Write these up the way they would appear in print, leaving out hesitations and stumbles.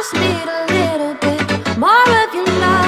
just need a little bit more of your love.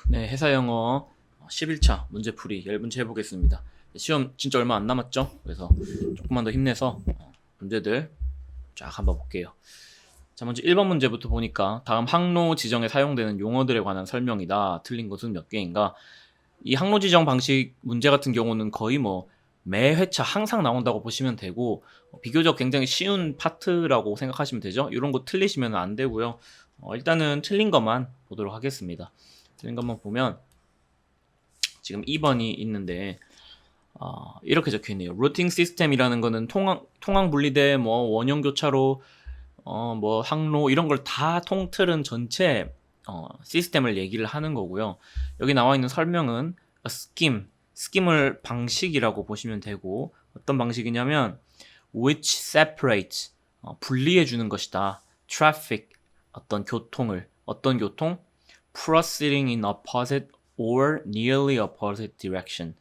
네, 회사 영어 11차 문제풀이 10문제 해보겠습니다. 시험 진짜 얼마 안 남았죠? 그래서 조금만 더 힘내서 문제들 쫙 한번 볼게요. 자, 먼저 1번 문제부터 보니까 다음 항로 지정에 사용되는 용어들에 관한 설명이다. 틀린 것은 몇 개인가? 이 항로 지정 방식 문제 같은 경우는 거의 뭐 매 회차 항상 나온다고 보시면 되고 비교적 굉장히 쉬운 파트라고 생각하시면 되죠. 이런 거 틀리시면 안 되고요. 일단은 틀린 것만 보도록 하겠습니다. 틀린 것만 보면 지금 2번이 있는데 이렇게 적혀있네요. 루팅 시스템이라는 거는 통항 분리대, 뭐 원형 교차로, 뭐 항로 이런 걸 다 통틀은 전체 시스템을 얘기를 하는 거고요. 여기 나와 있는 설명은 스킴을 방식이라고 보시면 되고, 어떤 방식이냐면 which separate 분리해 주는 것이다. traffic 어떤 교통 proceeding in opposite or nearly opposite direction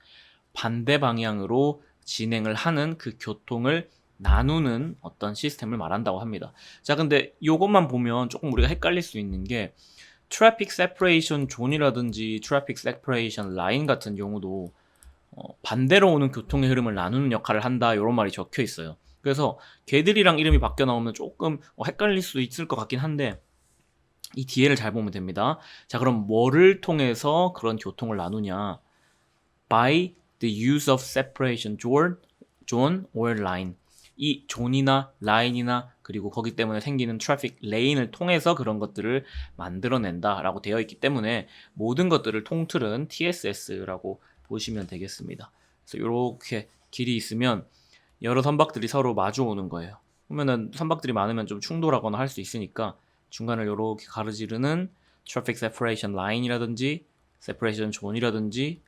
반대 방향으로 진행을 하는 그 교통을 나누는 어떤 시스템을 말한다고 합니다. 자, 근데 이것만 보면 조금 우리가 헷갈릴 수 있는 게 트래픽 세퍼레이션 존이라든지 트래픽 세퍼레이션 라인 같은 경우도 반대로 오는 교통의 흐름을 나누는 역할을 한다 이런 말이 적혀 있어요. 그래서 걔들이랑 이름이 바뀌어 나오면 조금 헷갈릴 수 있을 것 같긴 한데 이 뒤에를 잘 보면 됩니다. 자, 그럼 뭐를 통해서 그런 교통을 나누냐? By the use of separation zone or line. 이 존이나 라인이나 그리고 거기 때문에 생기는 트래픽 레인을 통해서 그런 것들을 만들어낸다 라고 되어 있기 때문에 모든 것들을 통틀은 TSS라고 보시면 되겠습니다. 그래서 이렇게 길이 있으면 여러 선박들이 서로 마주 오는 거예요. 그러면은 선박들이 많으면 좀 충돌하거나 할 수 있으니까 중간을 이렇게 가로지르는 트래픽 세퍼레이션 라인이라든지 세퍼레이션 존이라든지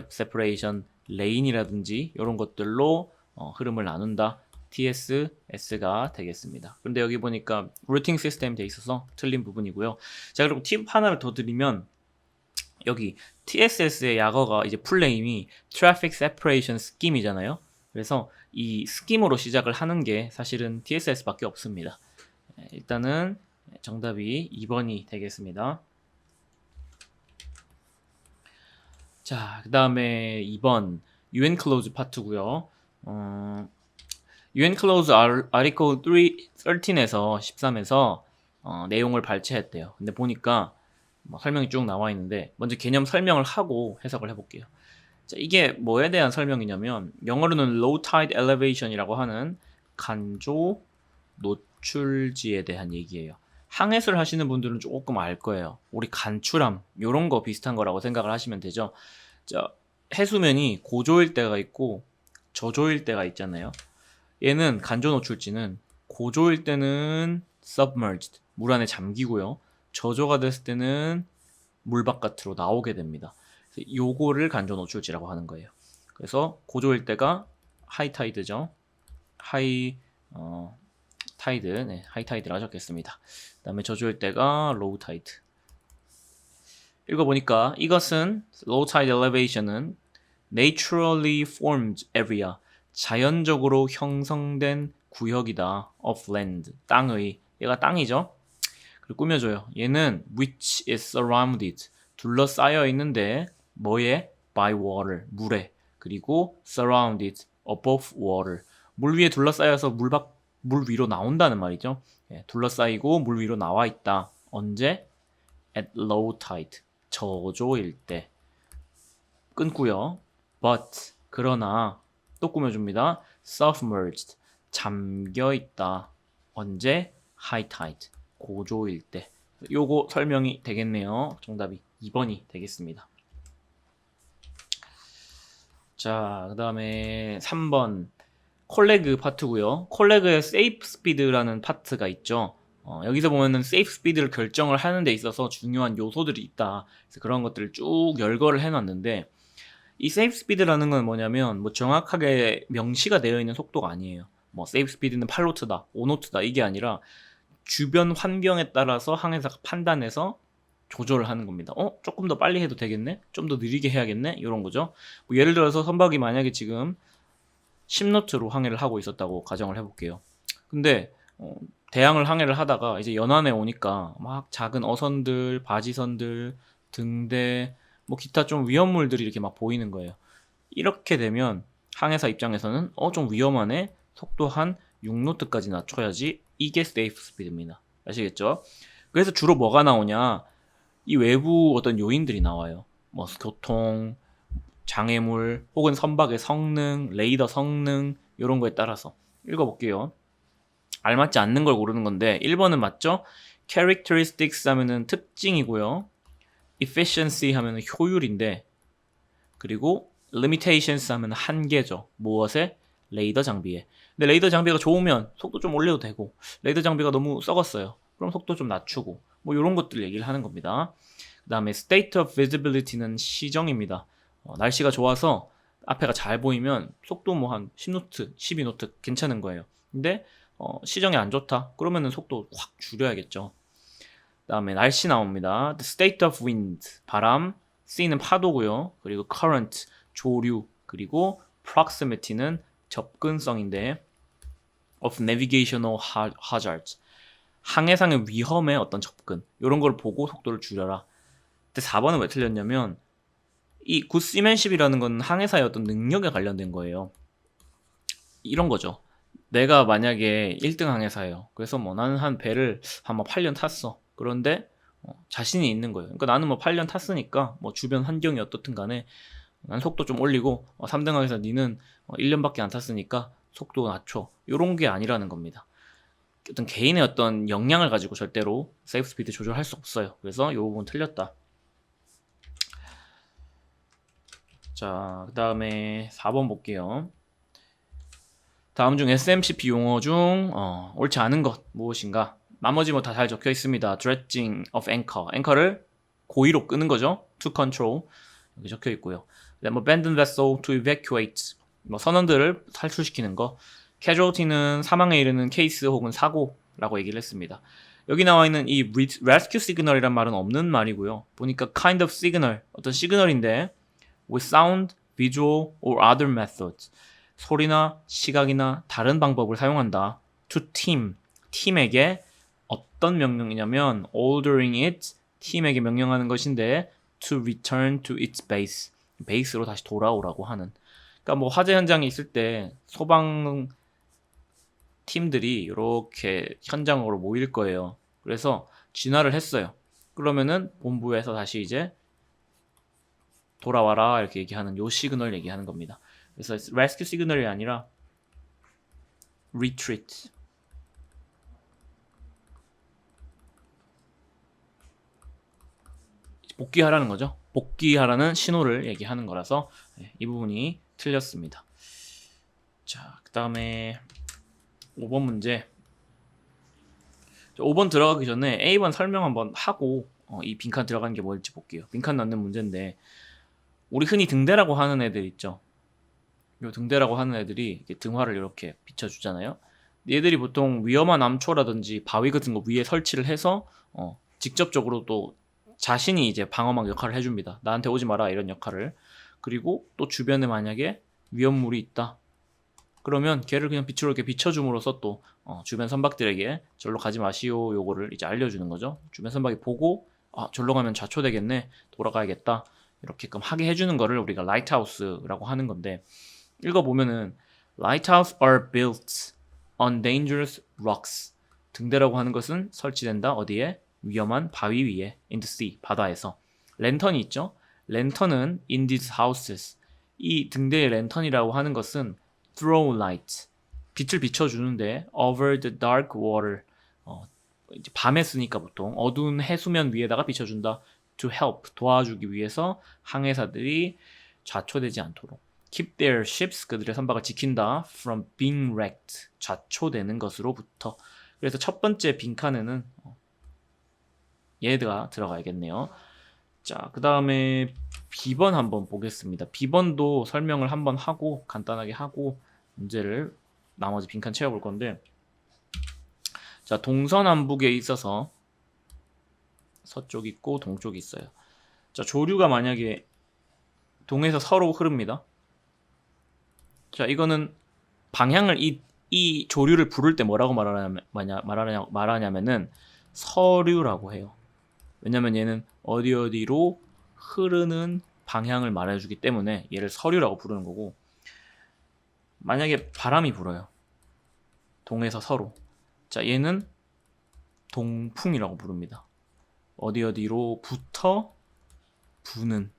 세퍼레이션 레인이라든지 이런 것들로 흐름을 나눈다. TSS가 되겠습니다. 그런데 여기 보니까 루팅 시스템 돼 있어서 틀린 부분이고요. 자, 그리고 팁 하나를 더 드리면 여기 TSS의 약어가 이제 풀네임이 Traffic Separation Scheme이잖아요. 그래서 이 스킴으로 시작을 하는 게 사실은 TSS밖에 없습니다. 일단은 정답이 2번이 되겠습니다. 자, 그 다음에 2번 UN Clause 파트고요. UN Clause Article 13에서 13에서 내용을 발췌했대요. 근데 보니까 설명이 쭉 나와 있는데 먼저 개념 설명을 하고 해석을 해볼게요. 자, 이게 뭐에 대한 설명이냐면 영어로는 Low Tide Elevation이라고 하는 간조 노출지에 대한 얘기예요. 항해술 하시는 분들은 조금 알 거예요. 우리 간추람 이런 거 비슷한 거라고 생각을 하시면 되죠. 자, 해수면이 고조일 때가 있고 저조일 때가 있잖아요. 얘는 간조 노출지는 고조일 때는 submerged 물 안에 잠기고요. 저조가 됐을 때는 물 바깥으로 나오게 됩니다. 요거를 간조 노출지라고 하는 거예요. 그래서 고조일 때가 하이 타이드죠. 하이 타이드, 네, 하이 타이드라고 적겠습니다. 그 다음에 저조일 때가 로우 타이드. 읽어보니까 이것은 low tide elevation은 naturally formed area, 자연적으로 형성된 구역이다. of land, 땅의. 얘가 땅이죠. 그리고 꾸며줘요. 얘는 which is surrounded, 둘러싸여 있는데 뭐에? by water, 물에. 그리고 surrounded, above water, 물 위에 둘러싸여서 물 위로 나온다는 말이죠. 예, 둘러싸이고 물 위로 나와 있다. 언제? at low tide, 저조일 때. 끊고요. but, 그러나 또 꾸며줍니다. submerged, 잠겨 있다. 언제? high tide, 고조일 때. 요거 설명이 되겠네요. 정답이 2번이 되겠습니다. 자, 그 다음에 3번 콜레그 파트고요. 콜레그의 세이프 스피드라는 파트가 있죠. 여기서 보면은 세이프 스피드를 결정을 하는 데 있어서 중요한 요소들이 있다. 그래서 그런 것들을 쭉 열거를 해놨는데 이 세이프 스피드라는 건 뭐냐면 뭐 정확하게 명시가 되어 있는 속도가 아니에요. 뭐 세이프 스피드는 8노트다, 5노트다 이게 아니라 주변 환경에 따라서 항해사가 판단해서 조절을 하는 겁니다. 조금 더 빨리 해도 되겠네? 좀 더 느리게 해야겠네? 이런 거죠. 뭐 예를 들어서 선박이 만약에 지금 10노트로 항해를 하고 있었다고 가정을 해볼게요. 근데 대양을 항해를 하다가 이제 연안에 오니까 막 작은 어선들, 바지선들, 등대, 뭐 기타 좀 위험물들이 이렇게 막 보이는 거예요. 이렇게 되면 항해사 입장에서는 좀 위험하네. 속도 한 6노트까지 낮춰야지 이게 세이프 스피드입니다. 아시겠죠? 그래서 주로 뭐가 나오냐? 이 외부 어떤 요인들이 나와요. 뭐 교통, 장애물, 혹은 선박의 성능, 레이더 성능 이런 거에 따라서 읽어볼게요. 알맞지 않는 걸 고르는 건데 1번은 맞죠? characteristics 하면은 특징이고요. efficiency 하면은 효율인데, 그리고 limitations 하면 한계죠. 무엇에? 레이더 장비에. 근데 레이더 장비가 좋으면 속도 좀 올려도 되고, 레이더 장비가 너무 썩었어요. 그럼 속도 좀 낮추고, 뭐 이런 것들 얘기를 하는 겁니다. 그 다음에 state of visibility는 시정입니다. 날씨가 좋아서 앞에가 잘 보이면 속도 뭐 한 10노트, 12노트 괜찮은 거예요. 근데 시정이 안 좋다. 그러면은 속도 확 줄여야겠죠. 그 다음에 날씨 나옵니다. The state of wind, 바람, C는 파도고요. 그리고 current, 조류, 그리고 proximity는 접근성인데, of navigational hazards, 항해상의 위험의 어떤 접근, 이런 걸 보고 속도를 줄여라. 근데 4번은 왜 틀렸냐면 이 굿시맨십이라는 건 항해사의 어떤 능력에 관련된 거예요. 이런 거죠. 내가 만약에 1등 항해사예요. 그래서 뭐 나는 한 배를 한 8년 탔어. 그런데 자신이 있는 거예요. 그러니까 나는 뭐 8년 탔으니까 뭐 주변 환경이 어떻든 간에 난 속도 좀 올리고 3등 항해사 니는 1년밖에 안 탔으니까 속도 낮춰. 요런 게 아니라는 겁니다. 어떤 개인의 어떤 역량을 가지고 절대로 세이프 스피드 조절할 수 없어요. 그래서 이 부분 틀렸다. 자, 그 다음에 4번 볼게요. 다음 중 SMCP 용어 중 옳지 않은 것 무엇인가? 나머지 뭐 다 잘 적혀 있습니다. Dredging of anchor, 앵커를 고의로 끄는 거죠. To control, 여기 적혀 있고요. 그다음 abandon vessel to evacuate, 뭐 선원들을 탈출시키는 거. casualty는 사망에 이르는 케이스 혹은 사고라고 얘기를 했습니다. 여기 나와 있는 이 rescue signal이란 말은 없는 말이고요. 보니까 kind of signal, 어떤 시그널인데 with sound, visual or other methods, 소리나 시각이나 다른 방법을 사용한다. to team, 팀에게 어떤 명령이냐면 ordering it, 팀에게 명령하는 것인데 to return to its base, 베이스로 다시 돌아오라고 하는. 그러니까 뭐 화재 현장에 있을 때 소방 팀들이 이렇게 현장으로 모일 거예요. 그래서 진화를 했어요. 그러면은 본부에서 다시 이제 돌아와라 이렇게 얘기하는 요 시그널 얘기하는 겁니다. 그래서 rescue 시그널이 아니라 retreat, 복귀하라는 거죠. 복귀하라는 신호를 얘기하는 거라서 이 부분이 틀렸습니다. 자, 그 다음에 5번 문제. 5번 들어가기 전에 A번 설명 한번 하고 이 빈칸 들어가는 게 뭘지 볼게요. 빈칸 넣는 문제인데, 우리 흔히 등대라고 하는 애들 있죠. 요 등대라고 하는 애들이 이렇게 등화를 이렇게 비춰주잖아요. 얘들이 보통 위험한 암초라든지 바위 같은 거 위에 설치를 해서 직접적으로 또 자신이 이제 방어막 역할을 해줍니다. 나한테 오지 마라 이런 역할을. 그리고 또 주변에 만약에 위험물이 있다, 그러면 걔를 그냥 빛으로 이렇게 비춰줌으로써 또 주변 선박들에게 절로 가지 마시오 요거를 이제 알려주는 거죠. 주변 선박이 보고 절로 가면 좌초되겠네, 돌아가야겠다, 이렇게끔 하게 해주는 거를 우리가 라이트하우스라고 하는 건데, 읽어보면은 Lighthouses are built on dangerous rocks. 등대라고 하는 것은 설치된다 어디에? 위험한 바위 위에. in the sea, 바다에서. 랜턴이 있죠. 랜턴은 in these houses. 이 등대의 랜턴이라고 하는 것은 throw light, 빛을 비춰주는데 over the dark water, 이제 밤에 쓰니까 보통 어두운 해수면 위에다가 비춰준다. to help, 도와주기 위해서 항해사들이 좌초되지 않도록. keep their ships, 그들의 선박을 지킨다. from being wrecked, 좌초되는 것으로부터. 그래서 첫 번째 빈칸에는 얘가 들어가야겠네요. 자, 그 다음에 B번 한번 보겠습니다. B번도 설명을 한번 하고 간단하게 하고 문제를 나머지 빈칸 채워볼 건데, 자, 동서남북에 있어서 서쪽 있고 동쪽이 있어요. 자, 조류가 만약에 동에서 서로 흐릅니다. 자, 이거는 방향을 이 조류를 부를 때 뭐라고 말하냐면은 서류라고 해요. 왜냐면 얘는 어디 어디로 흐르는 방향을 말해주기 때문에 얘를 서류라고 부르는 거고, 만약에 바람이 불어요. 동에서 서로. 자, 얘는 동풍이라고 부릅니다. 어디 어디로부터 부는.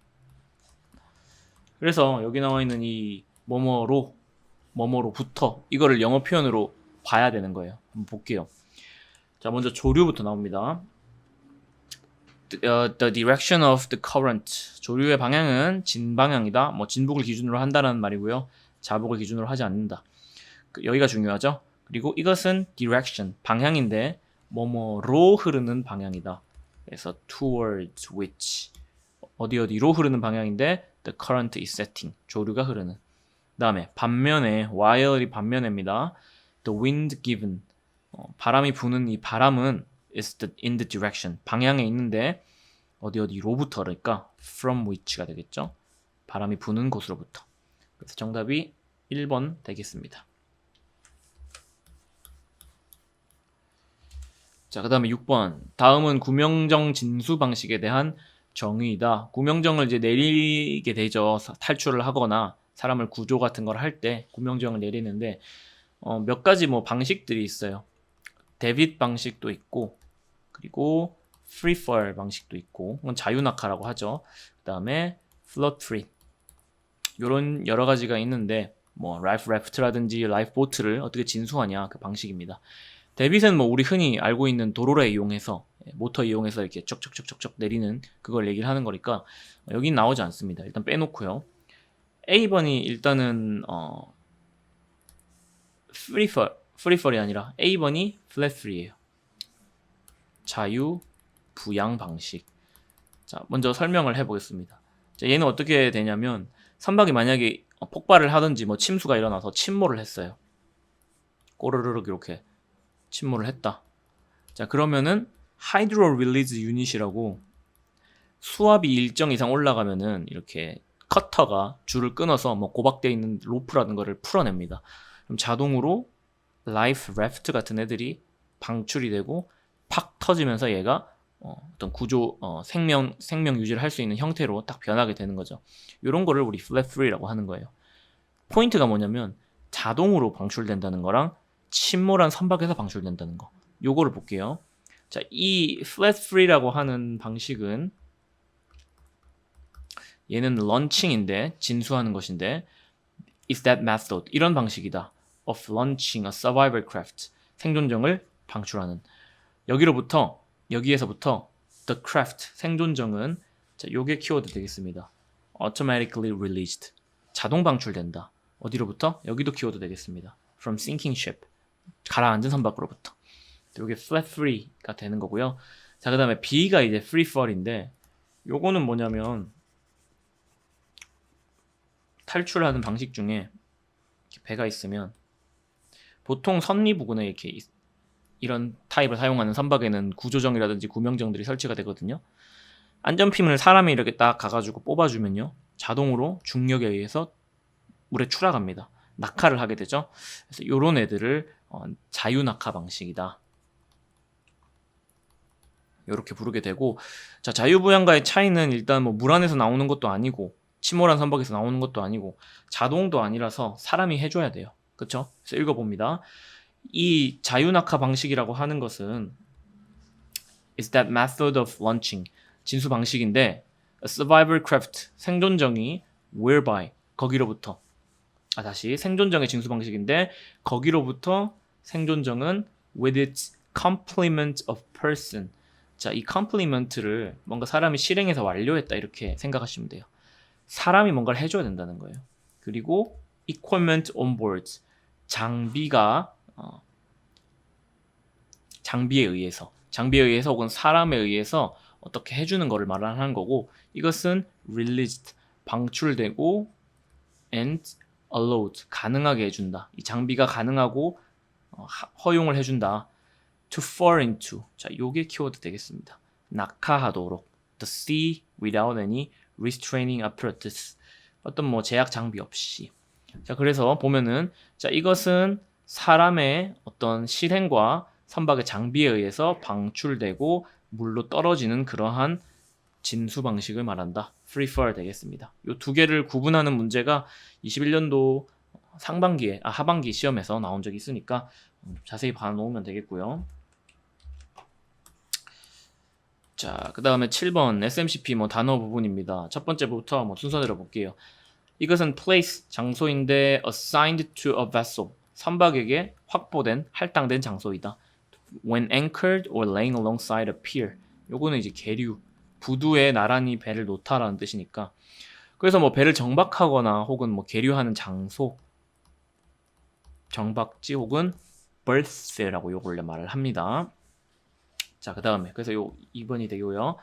그래서 여기 나와 있는 이 뭐뭐로부터 이거를 영어 표현으로 봐야 되는 거예요. 한번 볼게요. 자, 먼저 조류부터 나옵니다. The direction of the current. 조류의 방향은 진방향이다. 뭐 진북을 기준으로 한다는 말이고요. 자북을 기준으로 하지 않는다. 여기가 중요하죠. 그리고 이것은 direction, 방향인데 뭐뭐로 흐르는 방향이다. 그래서 towards which, 어디 어디로 흐르는 방향인데 the current is setting, 조류가 흐르는. 다음에 반면에 while이 반면입니다. The wind given, 바람이 부는 이 바람은 is in the direction, 방향에 있는데 어디 어디로부터랄까 from which가 되겠죠. 바람이 부는 곳으로부터. 그래서 정답이 1번 되겠습니다. 자, 그 다음에 6번. 다음은 구명정 진수 방식에 대한 정의이다. 구명정을 이제 내리게 되죠. 탈출을 하거나 사람을 구조 같은 걸 할 때 구명정을 내리는데 몇 가지 뭐 방식들이 있어요. 데빗 방식도 있고, 그리고 free fall 방식도 있고, 그건 자유낙하라고 하죠. 그 다음에 float free, 요런 여러 가지가 있는데 뭐 라이프 래프트라든지 라이프 보트를 어떻게 진수하냐, 그 방식입니다. 데빗은 뭐 우리 흔히 알고 있는 도로를 이용해서, 모터 이용해서 이렇게 쩍쩍쩍쩍 내리는 그걸 얘기를 하는 거니까 여긴 나오지 않습니다. 일단 빼놓고요. A번이 일단은 프리펄이 아니라 A번이 플랫 프리예요. 자유 부양 방식. 자, 먼저 설명을 해보겠습니다. 자, 얘는 어떻게 되냐면 선박이 만약에 폭발을 하든지 뭐 침수가 일어나서 침몰을 했어요. 꼬르르륵 이렇게 침몰을 했다. 자, 그러면은 하이드로 릴리즈 유닛이라고, 수압이 일정 이상 올라가면은 이렇게 커터가 줄을 끊어서 뭐 고박되어 있는 로프라는 거를 풀어냅니다. 그럼 자동으로 라이프 래프트 같은 애들이 방출이 되고 팍 터지면서 얘가 어떤 구조, 생명 유지를 할 수 있는 형태로 딱 변하게 되는 거죠. 이런 거를 우리 플랫 프리라고 하는 거예요. 포인트가 뭐냐면 자동으로 방출된다는 거랑 침몰한 선박에서 방출된다는 거, 요거를 볼게요. 자, 이 플랫 프리라고 하는 방식은, 얘는 런칭인데, 진수하는 것인데, is that method, 이런 방식이다. of launching a survival craft, 생존정을 방출하는. 여기에서부터 the craft, 생존정은, 자, 요게 키워드 되겠습니다. automatically released, 자동 방출된다. 어디로부터? 여기도 키워드 되겠습니다. from sinking ship, 가라앉은 선박으로부터. 이게 flat free가 되는 거고요. 자, 그 다음에 B가 이제 free fall인데, 요거는 뭐냐면 탈출하는 방식 중에 배가 있으면 보통 선리 부근에 이렇게 이런 타입을 사용하는 선박에는 구조정이라든지 구명정들이 설치가 되거든요. 안전핀을 사람이 이렇게 딱 가가지고 뽑아주면요, 자동으로 중력에 의해서 물에 추락합니다. 낙하를 하게 되죠. 그래서 이런 애들을 자유낙하 방식이다, 이렇게 부르게 되고, 자, 자유부양과의 차이는 일단 뭐 물 안에서 나오는 것도 아니고 침몰한 선박에서 나오는 것도 아니고 자동도 아니라서 사람이 해줘야 돼요. 그쵸? 그래서 읽어봅니다. 이 자유낙하 방식이라고 하는 것은 is that method of launching, 진수 방식인데, a survival craft, 생존정이 whereby, 거기로부터, 다시 생존정의 진수 방식인데 거기로부터 생존정은 with its complement of person. 자, 이 complement를 뭔가 사람이 실행해서 완료했다, 이렇게 생각하시면 돼요. 사람이 뭔가를 해줘야 된다는 거예요. 그리고 equipment on board, 장비에 의해서 혹은 사람에 의해서 어떻게 해주는 거를 말하는 거고, 이것은 released, 방출되고, and allowed, 가능하게 해준다. 이 장비가 가능하고 허용을 해준다. to fall into, 자, 요게 키워드 되겠습니다. 낙하하도록, the sea without any restraining apparatus, 어떤 뭐 제약 장비 없이. 자, 그래서 보면은, 자, 이것은 사람의 어떤 실행과 선박의 장비에 의해서 방출되고 물로 떨어지는 그러한 진수 방식을 말한다. free for 되겠습니다. 이 두 개를 구분하는 문제가 21년도 하반기 시험에서 나온 적이 있으니까 자세히 봐놓으면 되겠고요. 자, 그 다음에 7번 SMCP 단어 부분입니다. 첫 번째부터 순서대로 볼게요. 이것은 place, 장소인데 assigned to a vessel, 선박에게 확보된, 할당된 장소이다. When anchored or laying alongside a pier, 요거는 이제 계류, 부두에 나란히 배를 놓다라는 뜻이니까, 그래서 배를 정박하거나 혹은 계류하는 장소, 정박지 혹은 berth라고 요걸 말을 합니다. 자, 그 다음에 그래서 2번이 되고요.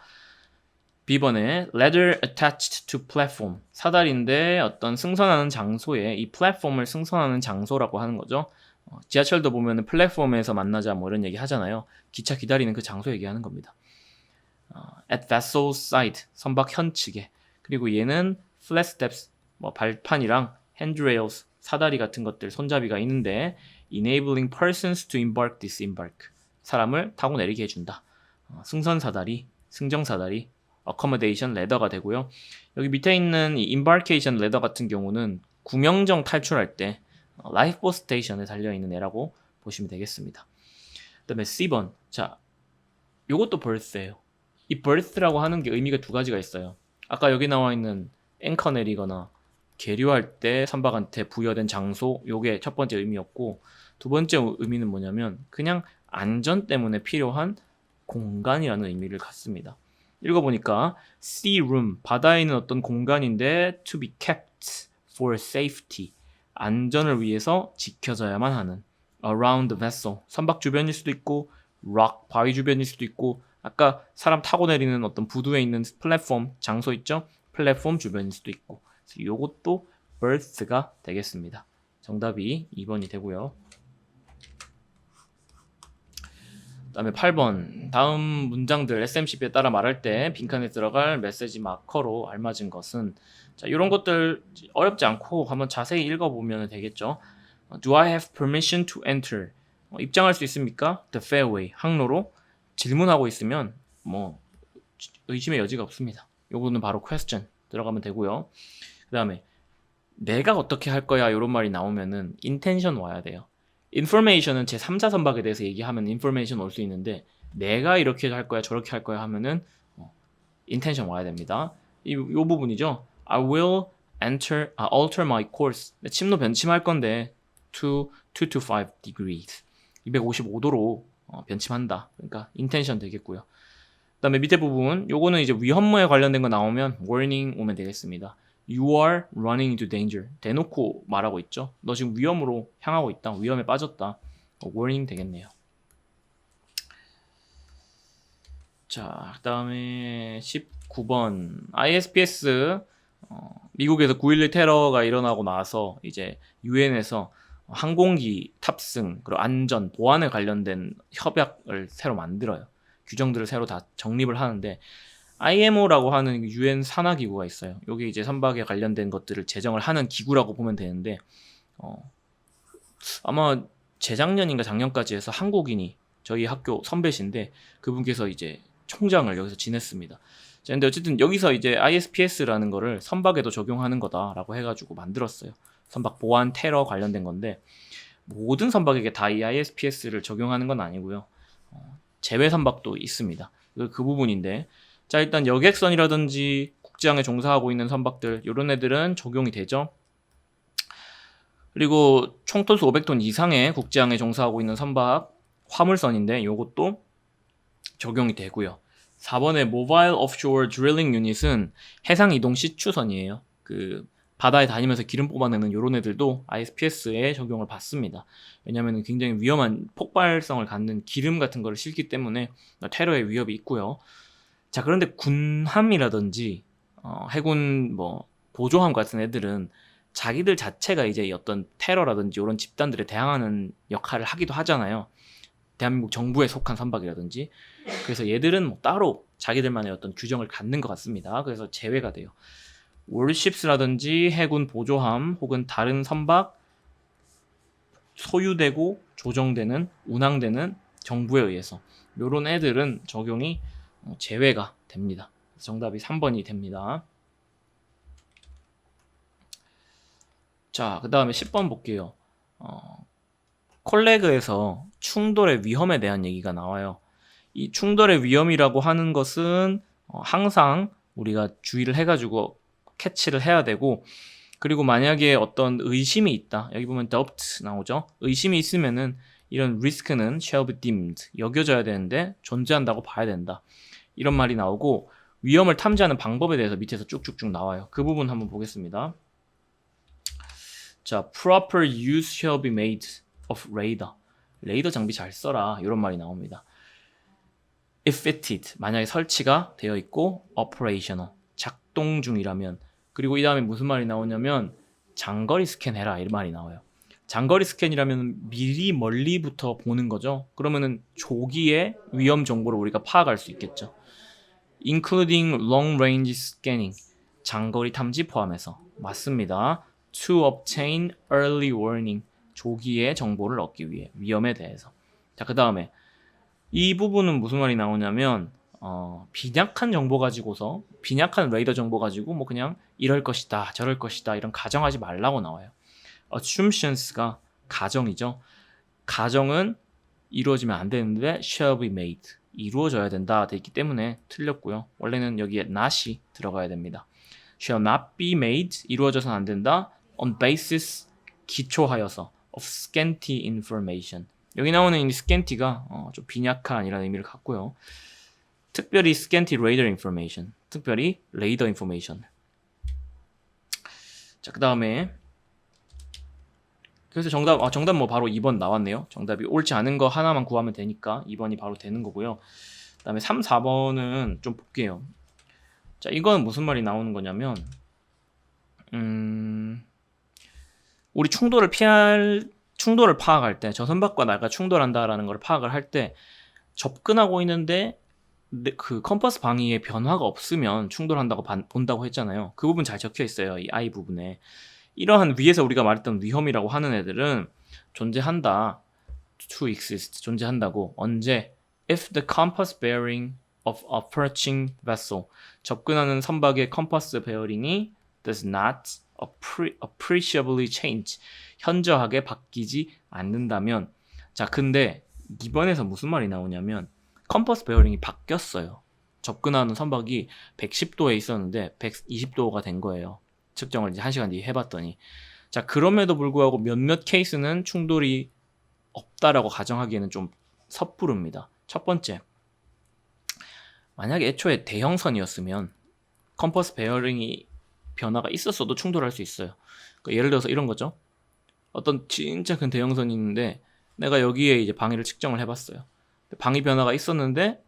B번에 ladder attached to platform, 사다리인데 어떤 승선하는 장소에 이 플랫폼을 승선하는 장소라고 하는 거죠. 지하철도 보면 플랫폼에서 만나자 이런 얘기 하잖아요. 기차 기다리는 그 장소 얘기하는 겁니다. At vessel side, 선박 현측에. 그리고 얘는 flat steps, 발판이랑 handrails, 사다리 같은 것들, 손잡이가 있는데 enabling persons to embark, disembark, 사람을 타고 내리게 해준다. 승선 사다리, 승정 사다리, accommodation ladder가 되고요. 여기 밑에 있는 이 embarkation ladder 같은 경우는 구명정 탈출할 때 라이프보트 스테이션에 달려있는 애라고 보시면 되겠습니다. 그 다음에 C번. 자, 요것도 berth예요. 이 berth라고 하는 게 의미가 두 가지가 있어요. 아까 여기 나와 있는 앵커 내리거나 계류할 때 선박한테 부여된 장소, 요게 첫 번째 의미였고, 두 번째 의미는 뭐냐면 그냥 안전 때문에 필요한 공간이라는 의미를 갖습니다. 읽어보니까 sea room, 바다에 있는 어떤 공간인데 to be kept for safety, 안전을 위해서 지켜져야만 하는, around the vessel, 선박 주변일 수도 있고 rock, 바위 주변일 수도 있고, 아까 사람 타고 내리는 어떤 부두에 있는 플랫폼, 장소 있죠? 플랫폼 주변일 수도 있고, 요것도 berth가 되겠습니다. 정답이 2번이 되고요. 그 다음에 8번. 다음 문장들 SMCP에 따라 말할 때 빈칸에 들어갈 메시지 마커로 알맞은 것은, 자, 이런 것들 어렵지 않고 한번 자세히 읽어보면 되겠죠. Do I have permission to enter? 입장할 수 있습니까? The fairway, 항로로 질문하고 있으면 의심의 여지가 없습니다. 요거는 바로 question 들어가면 되고요. 그 다음에 내가 어떻게 할 거야 이런 말이 나오면은 intention 와야 돼요. information은 제 3자 선박에 대해서 얘기하면 information 올 수 있는데, 내가 이렇게 할 거야 저렇게 할 거야 하면은 intention 와야 됩니다. 요 부분이죠. I will alter my course. 침로 변침할 건데 to 2 to 5 degrees, 255도로 변침한다. 그러니까 intention 되겠고요. 그 다음에 밑에 부분, 요거는 이제 위험에 관련된 거 나오면 warning 오면 되겠습니다. You are running into danger. 대놓고 말하고 있죠. 너 지금 위험으로 향하고 있다. 위험에 빠졌다. warning 되겠네요. 자, 그 다음에 19번. ISPS, 미국에서 9.11 테러가 일어나고 나서 이제 유엔에서 항공기 탑승, 그리고 안전, 보안에 관련된 협약을 새로 만들어요. 규정들을 새로 다 정립을 하는데, IMO라고 하는 유엔 산하 기구가 있어요. 여기 이제 선박에 관련된 것들을 제정을 하는 기구라고 보면 되는데, 아마 재작년인가 작년까지 해서 한국인이 저희 학교 선배신데 그분께서 이제 총장을 여기서 지냈습니다. 자, 근데 어쨌든 여기서 이제 ISPS라는 거를 선박에도 적용하는 거다라고 해가지고 만들었어요. 선박 보안 테러 관련된 건데, 모든 선박에게 다 이 ISPS를 적용하는 건 아니고요. 제외 선박도 있습니다. 그 부분인데, 자, 일단 여객선이라든지 국제항에 종사하고 있는 선박들, 이런 애들은 적용이 되죠. 그리고 총톤수 500톤 이상의 국제항에 종사하고 있는 선박, 화물선인데 요것도 적용이 되고요. 4번의 Mobile Offshore Drilling Unit은 해상 이동 시추선이에요. 그 바다에 다니면서 기름 뽑아내는 요런 애들도 ISPS에 적용을 받습니다. 왜냐하면 굉장히 위험한 폭발성을 갖는 기름 같은 거를 싣기 때문에 테러의 위협이 있고요. 자, 그런데 군함이라든지 해군 보조함 같은 애들은 자기들 자체가 이제 어떤 테러라든지 이런 집단들에 대항하는 역할을 하기도 하잖아요. 대한민국 정부에 속한 선박이라든지. 그래서 얘들은 따로 자기들만의 어떤 규정을 갖는 것 같습니다. 그래서 제외가 돼요. 월십스라든지 해군 보조함 혹은 다른 선박 소유되고 조정되는, 운항되는 정부에 의해서 요런 애들은 적용이 제외가 됩니다. 정답이 3번이 됩니다. 자, 그 다음에 10번 볼게요. 콜레그에서 충돌의 위험에 대한 얘기가 나와요. 이 충돌의 위험이라고 하는 것은 항상 우리가 주의를 해가지고 캐치를 해야 되고, 그리고 만약에 어떤 의심이 있다, 여기 보면 doubt 나오죠. 의심이 있으면은 이런 리스크는 shall be deemed, 여겨져야 되는데 존재한다고 봐야 된다, 이런 말이 나오고, 위험을 탐지하는 방법에 대해서 밑에서 쭉쭉쭉 나와요. 그 부분 한번 보겠습니다. 자, proper use shall be made of radar. 레이더 장비 잘 써라, 이런 말이 나옵니다. if fitted, 만약에 설치가 되어 있고, operational, 작동 중이라면, 그리고 이 다음에 무슨 말이 나오냐면 장거리 스캔해라, 이런 말이 나와요. 장거리 스캔이라면 미리 멀리부터 보는 거죠. 그러면은 조기에 위험 정보를 우리가 파악할 수 있겠죠. including long range scanning, 장거리 탐지 포함해서. 맞습니다. to obtain early warning, 조기에 정보를 얻기 위해, 위험에 대해서. 자, 그 다음에 이 부분은 무슨 말이 나오냐면 빈약한 정보 가지고서, 빈약한 레이더 정보 가지고 뭐 그냥 이럴 것이다 저럴 것이다 이런 가정하지 말라고 나와요. assumptions가 가정이죠. 가정은 이루어지면 안 되는데 shall be made, 이루어져야 된다 돼 있기 때문에 틀렸고요. 원래는 여기에 not이 들어가야 됩니다. shall not be made, 이루어져서는 안 된다. on basis, 기초하여서. of scanty information, 여기 나오는 이 scanty가 좀 빈약한이라는 의미를 갖고요. 특별히 scanty radar information, 특별히 레이더 인포메이션. 자, 그 다음에 그래서 정답 뭐 바로 2번 나왔네요. 정답이 옳지 않은 거 하나만 구하면 되니까 2번이 바로 되는 거고요. 그 다음에 3, 4번은 좀 볼게요. 자, 이건 무슨 말이 나오는 거냐면 우리 충돌을 파악할 때, 저 선박과 나가 충돌한다라는 걸 파악을 할 때 접근하고 있는데 그 컴퍼스 방위에 변화가 없으면 충돌한다고 본다고 했잖아요. 그 부분 잘 적혀 있어요. 이 I 부분에. 이러한 위에서 우리가 말했던 위험이라고 하는 애들은 존재한다. to exist, 존재한다고. 언제? if the compass bearing of approaching vessel, 접근하는 선박의 컴퍼스 베어링이 does not appreciably change, 현저하게 바뀌지 않는다면. 자, 근데 이번에서 무슨 말이 나오냐면 컴퍼스 베어링이 바뀌었어요. 접근하는 선박이 110도에 있었는데 120도가 된 거예요. 측정을 이제 1시간 뒤에 해봤더니. 자, 그럼에도 불구하고 몇몇 케이스는 충돌이 없다라고 가정하기에는 좀 섣부릅니다. 첫 번째, 만약에 애초에 대형선이었으면 컴퍼스 베어링이 변화가 있었어도 충돌할 수 있어요. 그러니까 예를 들어서 이런 거죠. 어떤 진짜 큰 대형선이 있는데 내가 여기에 이제 방위를 측정을 해봤어요. 방위 변화가 있었는데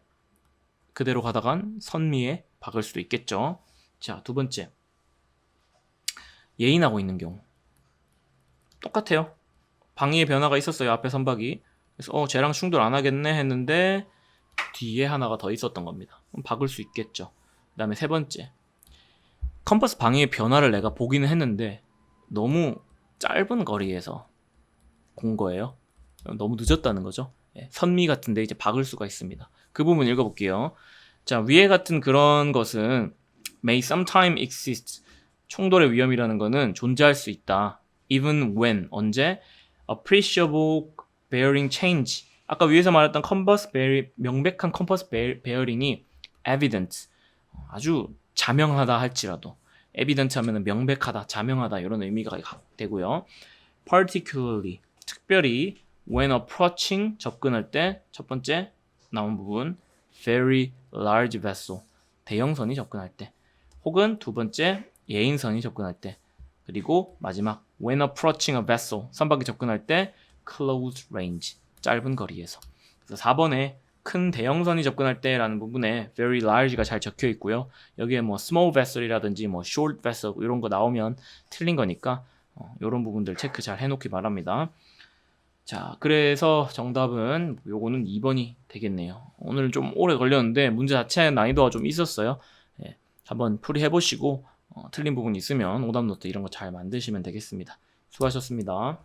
그대로 가다간 선미에 박을 수도 있겠죠. 자, 두 번째, 예인하고 있는 경우. 똑같아요. 방위의 변화가 있었어요. 앞에 선박이. 그래서 쟤랑 충돌 안 하겠네 했는데 뒤에 하나가 더 있었던 겁니다. 그럼 박을 수 있겠죠. 그 다음에 세 번째, 컴퍼스 방위의 변화를 내가 보기는 했는데 너무 짧은 거리에서 본 거예요. 너무 늦었다는 거죠. 선미 같은데 이제 박을 수가 있습니다. 그 부분 읽어볼게요. 자, 위에 같은 그런 것은 may sometime exist, 충돌의 위험이라는 거는 존재할 수 있다. even when, 언제? appreciable bearing change, 아까 위에서 말했던 명백한 컴퍼스 베어링이 evident, 아주 자명하다 할지라도. evident 하면은 명백하다, 자명하다 이런 의미가 되고요. particularly, 특별히 when approaching, 접근할 때. 첫 번째 나온 부분 very large vessel, 대형선이 접근할 때. 혹은 두 번째 예인선이 접근할 때. 그리고 마지막 when approaching a vessel, 선박이 접근할 때 close range, 짧은 거리에서. 그래서 4번에 큰 대형선이 접근할 때라는 부분에 very large가 잘 적혀 있고요. 여기에 뭐 small vessel이라든지 뭐 short vessel 이런 거 나오면 틀린 거니까 이런 부분들 체크 잘 해놓기 바랍니다. 자, 그래서 정답은 요거는 2번이 되겠네요. 오늘 좀 오래 걸렸는데 문제 자체 난이도가 좀 있었어요. 한번 풀이해보시고 틀린 부분 있으면 오답노트 이런 거 잘 만드시면 되겠습니다. 수고하셨습니다.